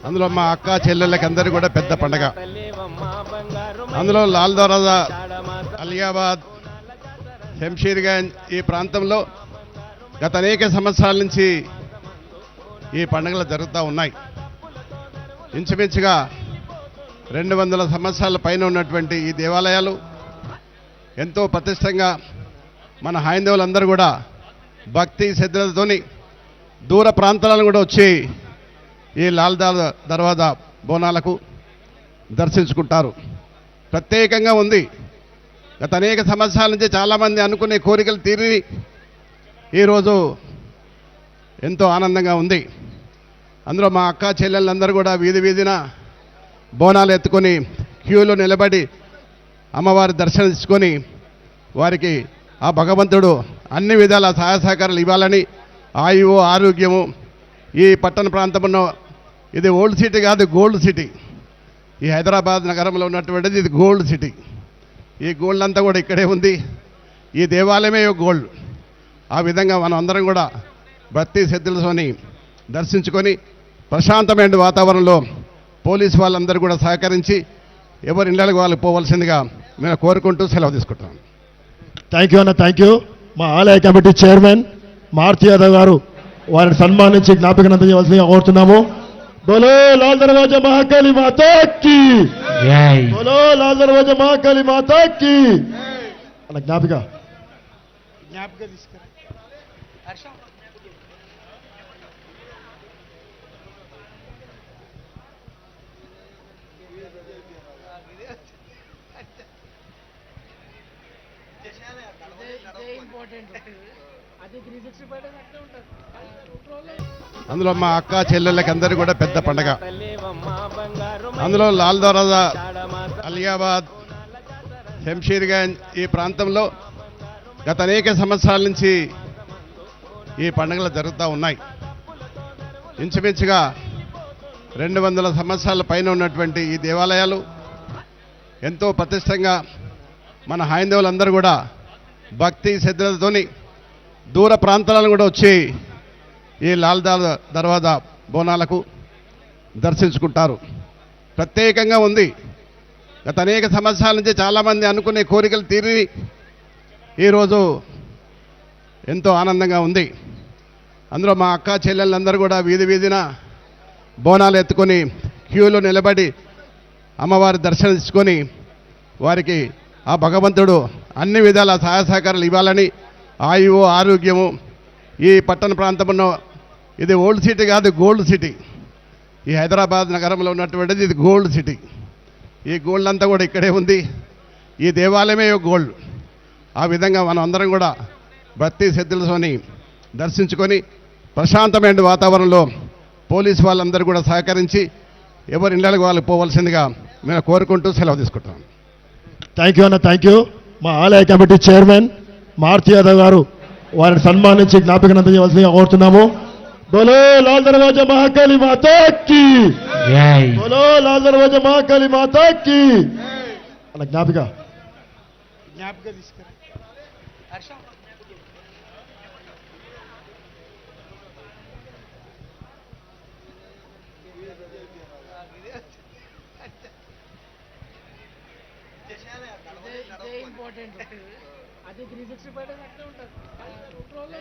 అందులో మా అక్క చెల్లెళ్ళకి అందరూ కూడా పెద్ద పండగ. అందులో లాల్ దర్వాజా, అలియాబాద్, శంషీర్గంజ్ ఈ ప్రాంతంలో గత అనేక సంవత్సరాల నుంచి ఈ పండుగలు జరుగుతూ ఉన్నాయి. ఇంచుమించుగా 200 సంవత్సరాల పైన ఉన్నటువంటి ఈ దేవాలయాలు ఎంతో ప్రతిష్టంగా మన హైందవులందరూ కూడా భక్తి శ్రద్ధలతోని దూర ప్రాంతాలను కూడా వచ్చి ఈ లాల్ దర్వాజా బోనాలకు దర్శించుకుంటారు. ప్రత్యేకంగా ఉంది. గత అనేక సంవత్సరాల నుంచి చాలామంది అనుకునే కోరికలు తీరి ఈరోజు ఎంతో ఆనందంగా ఉంది. అందులో మా అక్క చెల్లెళ్ళందరూ కూడా వీధి వీధిన బోనాలు ఎత్తుకొని క్యూలో నిలబడి అమ్మవారి దర్శనం వారికి ఆ భగవంతుడు అన్ని విధాల సహాయ సహకారాలు ఇవ్వాలని, ఆయువు ఆరోగ్యము. ఈ పట్టణ ప్రాంతంలో ఇది ఓల్డ్ సిటీ కాదు, గోల్డ్ సిటీ. ఈ హైదరాబాద్ నగరంలో ఉన్నటువంటిది ఇది గోల్డ్ సిటీ. ఈ గోల్డ్ అంతా కూడా ఇక్కడే ఉంది. ఈ దేవాలయమే గోల్డ్. ఆ విధంగా మనం అందరం కూడా భక్తి శ్రద్ధలతోని దర్శించుకొని ప్రశాంతమైన వాతావరణంలో పోలీసు వాళ్ళందరూ కూడా సహకరించి ఎవరి ఇళ్ళకి వాళ్ళు పోవలసిందిగా మేము కోరుకుంటూ సెలవు తీసుకుంటాం. థ్యాంక్ యూ అన్న, థ్యాంక్ యూ. మా ఆలయ కమిటీ చైర్మన్ మారుతి యాదవ్ గారు వారిని సన్మానించి జ్ఞాపికను అందజేయవలసిందిగా కోరుతున్నాము. బోలో లాల్ దర్వాజా మహాకాళి మాతాకి, బోలో లాల్ దర్వాజా మహాకాళి మాతాకి అన్న జ్ఞాపిక అందులో మా అక్క చెల్లెళ్ళకి అందరూ కూడా పెద్ద పండగ. అందులో లాల్ దర్వాజా, అలియాబాద్, శంషీర్గంజ్ ఈ ప్రాంతంలో గత అనేక సంవత్సరాల నుంచి ఈ పండుగలు జరుగుతూ ఉన్నాయి. ఇంచుమించుగా 200 సంవత్సరాల పైన ఉన్నటువంటి ఈ దేవాలయాలు ఎంతో ప్రతిష్టంగా మన హైందవులందరూ కూడా భక్తి శ్రద్ధలతోని దూర ప్రాంతాలను కూడా వచ్చి ఈ లాల్ దర్వాజా బోనాలకు దర్శించుకుంటారు. ప్రత్యేకంగా ఉంది. గత అనేక సంవత్సరాల నుంచి చాలామంది అనుకునే కోరికలు తీరి ఈరోజు ఎంతో ఆనందంగా ఉంది. అందులో మా అక్క చెల్లెళ్ళందరూ కూడా వీధి వీధిన బోనాలు ఎత్తుకొని క్యూలో నిలబడి అమ్మవారి దర్శనం వారికి ఆ భగవంతుడు అన్ని విధాల సహాయ సహకారాలు ఇవ్వాలని, ఆయువు ఆరోగ్యము. ఈ పట్టణ ప్రాంతంలో ఇది ఓల్డ్ సిటీ కాదు, గోల్డ్ సిటీ. ఈ హైదరాబాద్ నగరంలో ఉన్నటువంటిది ఇది గోల్డ్ సిటీ. ఈ గోల్డ్ అంతా కూడా ఇక్కడే ఉంది. ఈ దేవాలయమే గోల్డ్. ఆ విధంగా మనం అందరం కూడా భక్తి శ్రద్ధలతోని దర్శించుకొని ప్రశాంతమైన వాతావరణంలో పోలీసు వాళ్ళందరూ కూడా సహకరించి ఎవరి ఇళ్ళకి వాళ్ళు పోవలసిందిగా మేము కోరుకుంటూ సెలవు తీసుకుంటాం. థ్యాంక్ యూ అన్న, థ్యాంక్ యూ. మా ఆలయ కమిటీ చైర్మన్ మారుతి యాదవ్ గారు వారిని సన్మానించి జ్ఞాపికను అందజేయవలసిందిగా కోరుతున్నాము. బోలో లాల్ దర్వాజా మహాకాళి మాతాకి, బోలో లాల్ దర్వాజా మహాకాళి మాతాకి అన్న జ్ఞాపిక ఇంపార్టెంట్. అది 365 అట్లా ఉంటుంది.